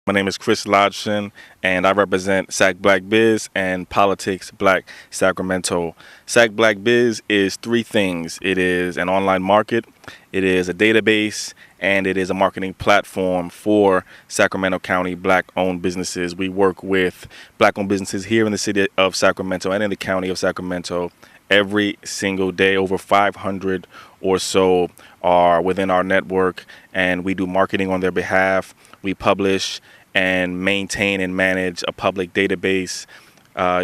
My name is Chris Lodgson, and I represent SAC Black Biz and Politics Black Sacramento. SAC Black Biz is three things. It is an online market, it is a database, and it is a marketing platform for Sacramento County Black-owned businesses. We work with Black-owned businesses here in the city of Sacramento and in the county of Sacramento every single day. Over 500 or so are within our network, and we do marketing on their behalf. We publish and maintain and manage a public database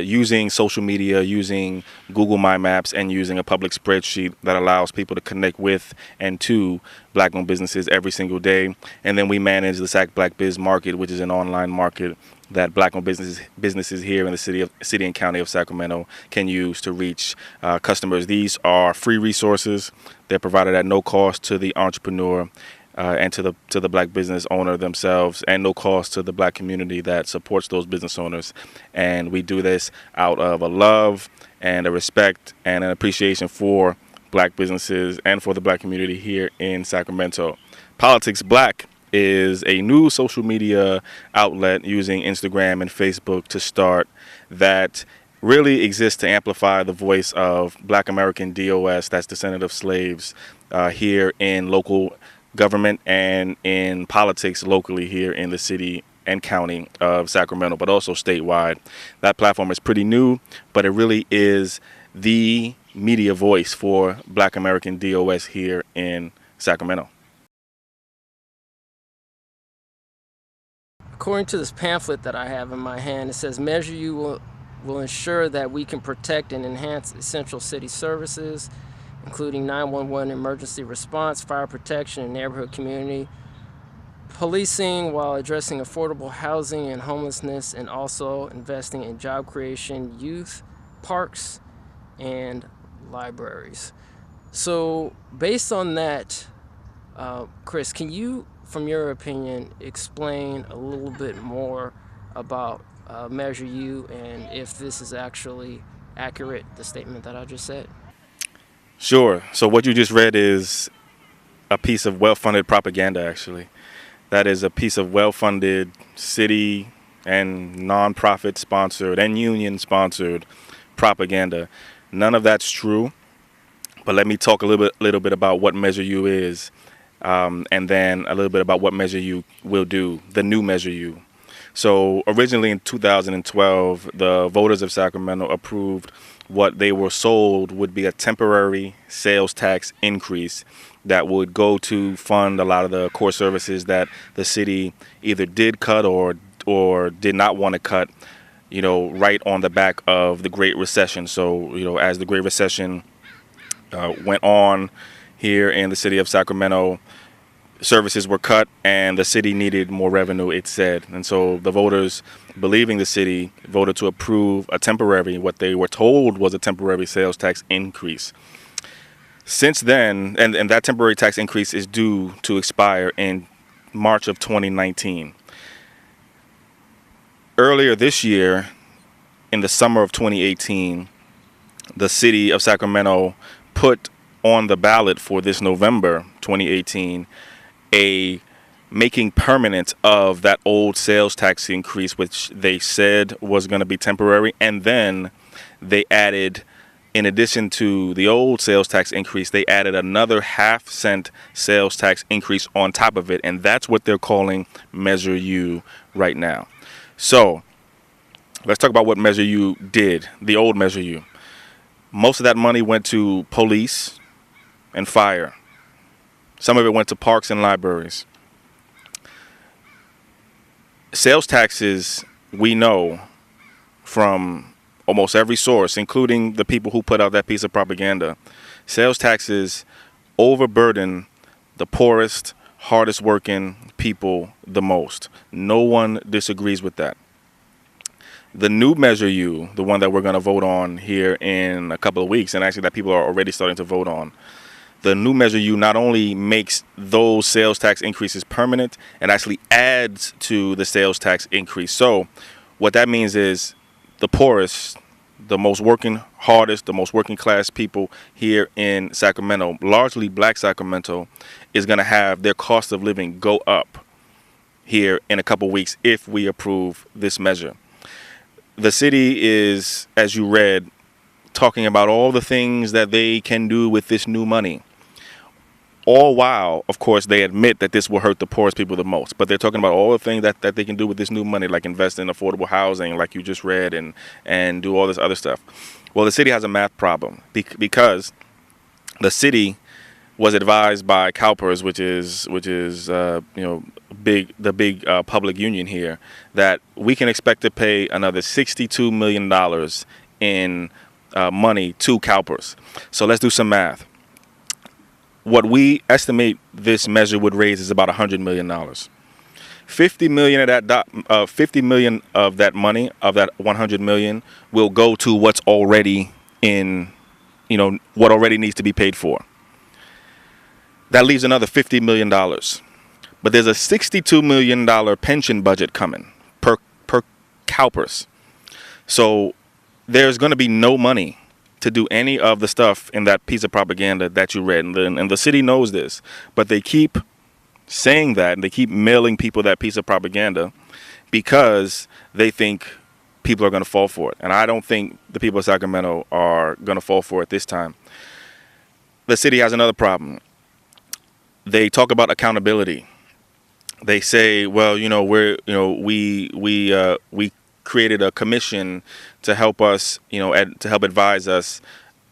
using social media, using Google My Maps, and using a public spreadsheet that allows people to connect with and to Black-owned businesses every single day. And then we manage the SAC Black Biz Market, which is an online market that Black-owned businesses here in the city and county of Sacramento can use to reach customers. These are free resources. They're provided at no cost to the entrepreneur and to the Black business owner themselves, and no cost to the Black community that supports those business owners. And we do this out of a love and a respect and an appreciation for Black businesses and for the Black community here in Sacramento. Politics Black is a new social media outlet using Instagram and Facebook to start that really exists to amplify the voice of Black American DOS, that's descendant of slaves, here in local government and in politics locally here in the city and county of Sacramento, but also statewide. That platform is pretty new, but it really is the media voice for Black American DOS here in Sacramento. According to this pamphlet that I have in my hand, it says Measure U will ensure that we can protect and enhance essential city services, including 911 emergency response, fire protection, and neighborhood community policing, while addressing affordable housing and homelessness, and also investing in job creation, youth, parks, and libraries. So based on that, Chris, can you, from your opinion, explain a little bit more about Measure U and if this is actually accurate, the statement that I just said? Sure. So what you just read is a piece of well-funded propaganda, actually. That is a piece of well-funded city and nonprofit sponsored and union sponsored propaganda. None of that's true. But let me talk a little bit about what Measure U is, and then a little bit about what Measure U will do, the new Measure U. So originally in 2012, the voters of Sacramento approved what they were sold would be a temporary sales tax increase that would go to fund a lot of the core services that the city either did cut or did not want to cut, right on the back of the Great Recession. So, as the Great Recession went on here in the city of Sacramento, services were cut and the city needed more revenue, it said. And so the voters, believing the city, voted to approve what they were told was a temporary sales tax increase. Since then, and that temporary tax increase is due to expire in March of 2019. Earlier this year, in the summer of 2018, the city of Sacramento put on the ballot for this November 2018 a making permanent of that old sales tax increase, which they said was going to be temporary. And then they added, in addition to the old sales tax increase, they added another half-cent sales tax increase on top of it. And that's what they're calling Measure U right now. So let's talk about what Measure U did, the old Measure U. Most of that money went to police and fire. Some of it went to parks and libraries. Sales taxes, we know from almost every source, including the people who put out that piece of propaganda, sales taxes overburden the poorest, hardest working people the most. No one disagrees with that. The new Measure U, the one that we're going to vote on here in a couple of weeks, and actually that people are already starting to vote on, the new Measure U not only makes those sales tax increases permanent, it actually adds to the sales tax increase. So what that means is the poorest, the most working hardest, the most working class people here in Sacramento, largely Black Sacramento, is going to have their cost of living go up here in a couple weeks if we approve this measure. The city is, as you read, talking about all the things that they can do with this new money. All while, of course, they admit that this will hurt the poorest people the most. But they're talking about all the things that they can do with this new money, like invest in affordable housing, like you just read, and do all this other stuff. Well, the city has a math problem because the city was advised by CalPERS, which is the big public union here, that we can expect to pay another $62 million in money to CalPERS. So let's do some math. What we estimate this measure would raise is about $100 million. $50 million of that money, of that $100 million, will go to what's already in, what already needs to be paid for. That leaves another $50 million. But there's a $62 million pension budget coming per CalPERS. So there's going to be no money to do any of the stuff in that piece of propaganda that you read. And the city knows this, but they keep saying that, and they keep mailing people that piece of propaganda because they think people are going to fall for it. And I don't think the people of Sacramento are going to fall for it this time. The city has another problem. They talk about accountability. They say, well, we created a commission to help us, to help advise us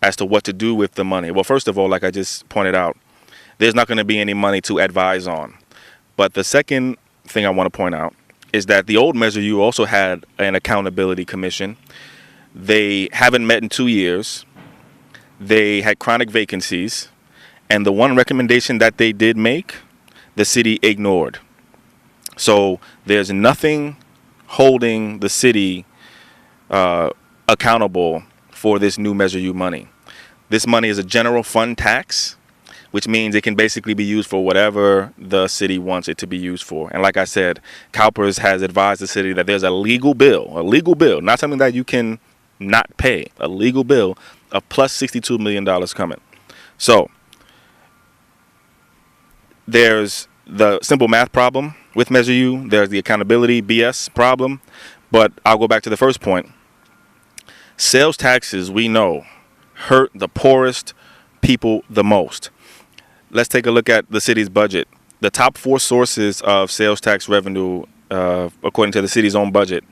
as to what to do with the money. Well, first of all, like I just pointed out, there's not going to be any money to advise on. But the second thing I want to point out is that the old Measure U also had an accountability commission. They haven't met in 2 years. They had chronic vacancies. And the one recommendation that they did make, the city ignored. So there's nothing holding the city accountable for this new Measure U money. This money is a general fund tax, which means it can basically be used for whatever the city wants it to be used for. And like I said, CalPERS has advised the city that there's a legal bill, not something that you can not pay, a legal bill of plus $62 million coming. So there's the simple math problem with Measure U. There's the accountability BS problem. But I'll go back to the first point. Sales taxes, we know, hurt the poorest people the most. Let's take a look at the city's budget. The top 4 sources of sales tax revenue, according to the city's own budget,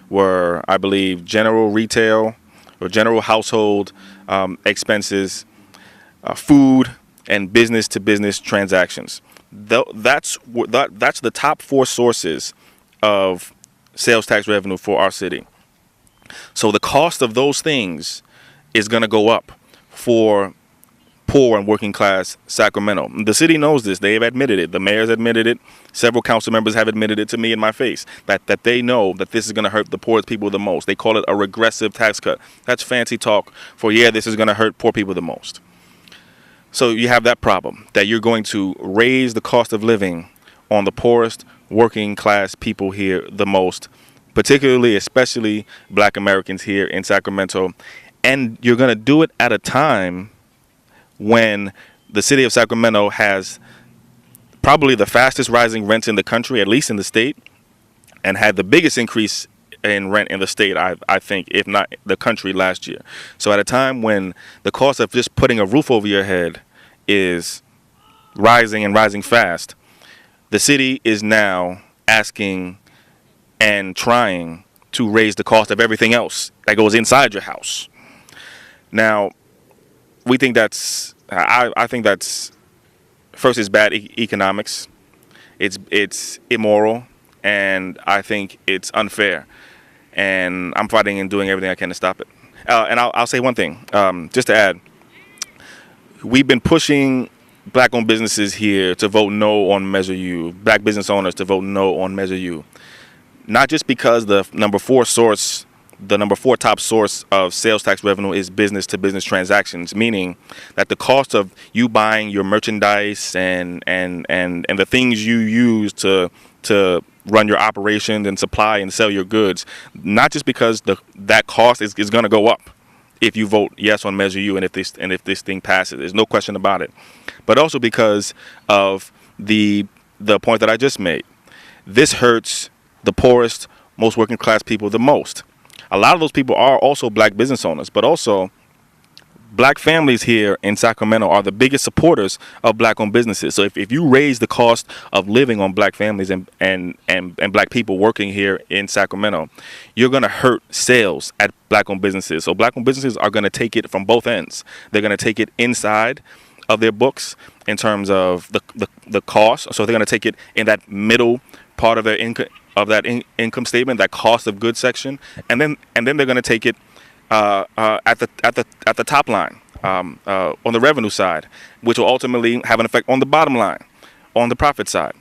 were, I believe, general retail or general household expenses, food, and business-to-business transactions. That's the top 4 sources of sales tax revenue for our city. So the cost of those things is going to go up for poor and working class Sacramento. The city knows this. They have admitted it. The mayor's admitted it. Several council members have admitted it to me in my face, that they know that this is going to hurt the poorest people the most. They call it a regressive tax cut. That's fancy talk for, this is going to hurt poor people the most. So you have that problem, that you're going to raise the cost of living on the poorest working class people here the most, especially Black Americans here in Sacramento. And you're going to do it at a time when the city of Sacramento has probably the fastest rising rents in the country, at least in the state, and had the biggest increase in rent in the state, I think, if not the country, last year. So at a time when the cost of just putting a roof over your head is rising and rising fast, the city is now asking and trying to raise the cost of everything else that goes inside your house. Now, we think I think that's, first, it's bad economics. It's immoral, and I think it's unfair. And I'm fighting and doing everything I can to stop it. And I'll say one thing, just to add. We've been pushing Black-owned businesses here to vote no on Measure U, Black business owners to vote no on Measure U. Not just because the number 4 top source of sales tax revenue is business-to-business transactions, meaning that the cost of you buying your merchandise and the things you use to run your operations and supply and sell your goods, not just because that cost is going to go up if you vote yes on Measure U and if this thing passes. There's no question about it. But also because of the point that I just made. This hurts the poorest, most working class people the most. A lot of those people are also black business owners, but also black families here in Sacramento are the biggest supporters of black-owned businesses. So if you raise the cost of living on black families and black people working here in Sacramento, you're going to hurt sales at black-owned businesses. So black-owned businesses are going to take it from both ends. They're going to take it inside of their books in terms of the cost. So they're going to take it in that middle part of their income statement, that cost of goods section, and then they're going to take it at the top line, on the revenue side, which will ultimately have an effect on the bottom line, on the profit side.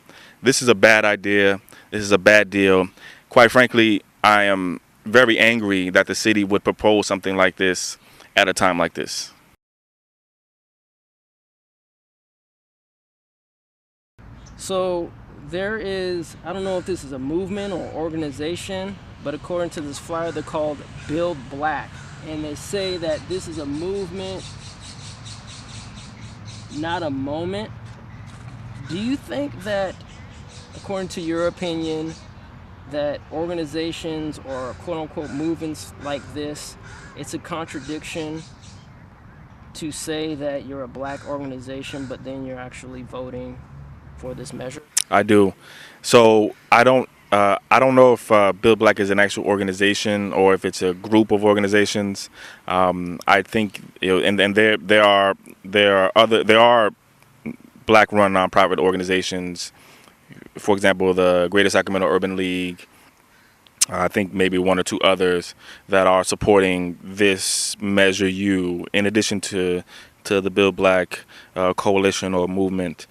This is a bad idea. This is a bad deal. Quite frankly, I am very angry that the city would propose something like this at a time like this. So there is, I don't know if this is a movement or organization, but according to this flyer, they're called Build Black. And they say that this is a movement, not a moment. Do you think that, according to your opinion, that organizations or quote-unquote movements like this, it's a contradiction to say that you're a black organization, but then you're actually voting for this measure? I do. So I don't know if Build Black is an actual organization or if it's a group of organizations. I think, and there are black-run nonprofit organizations. For example, the Greater Sacramento Urban League. I think maybe one or two others that are supporting this Measure U, in addition to the Build Black coalition or movement.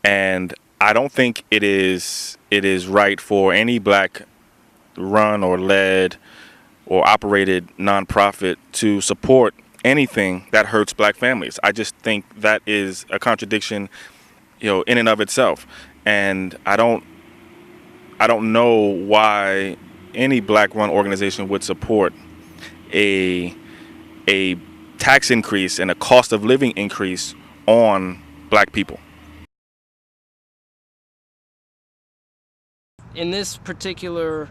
And I don't think it is right for any black run or led or operated nonprofit to support anything that hurts black families. I just think that is a contradiction, in and of itself. And I don't know why any black run organization would support a tax increase and a cost of living increase on black people. In this particular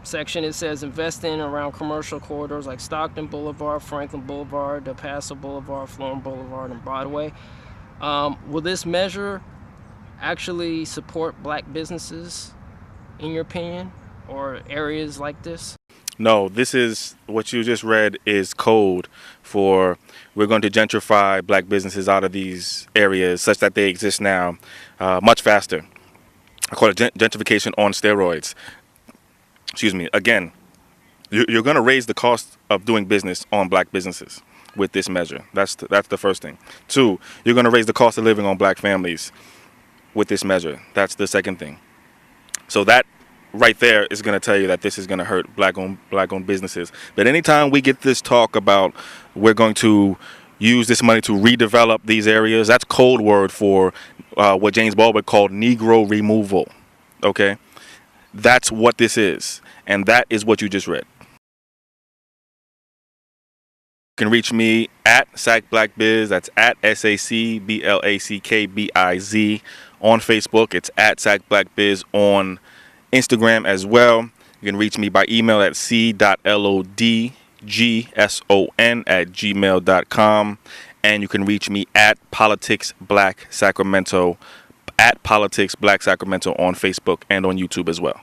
section, it says invest in around commercial corridors like Stockton Boulevard, Franklin Boulevard, Del Paso Boulevard, Florin Boulevard, and Broadway. Will this measure actually support black businesses, in your opinion, or areas like this? No, this is what you just read is code for we're going to gentrify black businesses out of these areas such that they exist now much faster. I call it gentrification on steroids. Excuse me. Again, you're going to raise the cost of doing business on black businesses with this measure. That's the first thing. Two, you're going to raise the cost of living on black families with this measure. That's the second thing. So that right there is going to tell you that this is going to hurt black-owned businesses. But anytime we get this talk about we're going to use this money to redevelop these areas, that's code word for what James Baldwin called Negro removal. Okay? That's what this is. And that is what you just read. You can reach me at SacBlackBiz. That's at SACBLACKBIZ on Facebook. It's at SacBlackBiz on Instagram as well. You can reach me by email at c.lodgson@gmail.com. And you can reach me at Politics Black Sacramento, at Politics Black Sacramento on Facebook and on YouTube as well.